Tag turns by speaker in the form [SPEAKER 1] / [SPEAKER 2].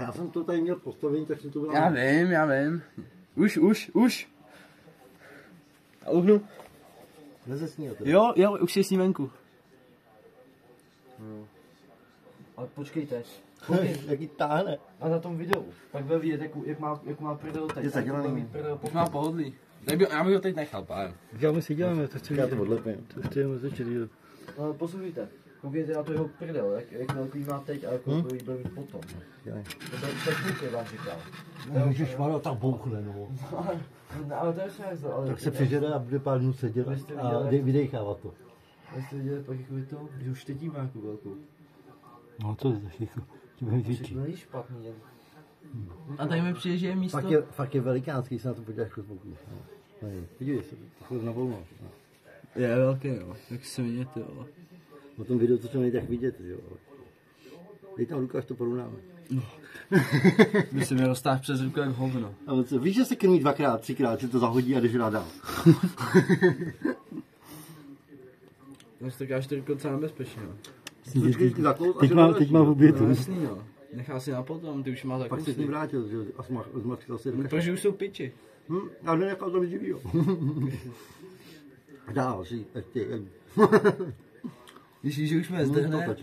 [SPEAKER 1] Já jsem to tady měl postavení, tak jsem to byl...
[SPEAKER 2] Já vím. Už. A uhnu.
[SPEAKER 1] Nezesníl to.
[SPEAKER 2] Jo, už je snímenku.
[SPEAKER 3] Ale počkejte.
[SPEAKER 1] Jaký táhne.
[SPEAKER 3] A na tom videu. Pak bude vidět, jak má prdel teď.
[SPEAKER 1] Je zadělaný.
[SPEAKER 2] Už má pohodlí. Já bych ho teď nechal, pár.
[SPEAKER 4] Já my si děláme, to chci
[SPEAKER 1] Já to odlepím.
[SPEAKER 4] To chci začít díl.
[SPEAKER 3] Ale poslouchejte. Koukejte na to jeho prdel, jak velký má teď a jak velký bude mít potom. To byl techniky, vám říkal.
[SPEAKER 1] Ježišmarja, tak bouchne, no.
[SPEAKER 3] Ale to je všechno, ale...
[SPEAKER 1] Tak se přežere a bude pár dnů sedět a vydechávat to.
[SPEAKER 3] A jste viděli pak jako to, že už teď má jako velkou.
[SPEAKER 4] No to je všechno. To bude větší.
[SPEAKER 3] To není špatný, jen.
[SPEAKER 2] A tady mi přijde, že je místo...
[SPEAKER 1] Fakt je velikánský, se na to podíváš z boku. Vidíš se, takhle na volno.
[SPEAKER 2] Je velký, jo. Jak se vidět, jo.
[SPEAKER 1] Na tom videu to nejde tak vidět, jo. Dej tam ruku, až to porovnáme.
[SPEAKER 2] By si mě roztáhl přes ruku jak hovno.
[SPEAKER 1] Ale co, víš, že se krmí dvakrát, třikrát, si to zahodí a jdeš dál.
[SPEAKER 2] No to říkáš, to je docela nebezpečně, jo.
[SPEAKER 1] Teď má v obě
[SPEAKER 2] No jasný, jo. Nechá si na potom, ty už má
[SPEAKER 1] Pak
[SPEAKER 2] takovou
[SPEAKER 1] se s ním vrátil, že a zmačkal zase do
[SPEAKER 2] protože už jsou piči.
[SPEAKER 1] a nenechal to živýho. Dál, si, ještě.
[SPEAKER 2] Když víš, že už mě zdrhne,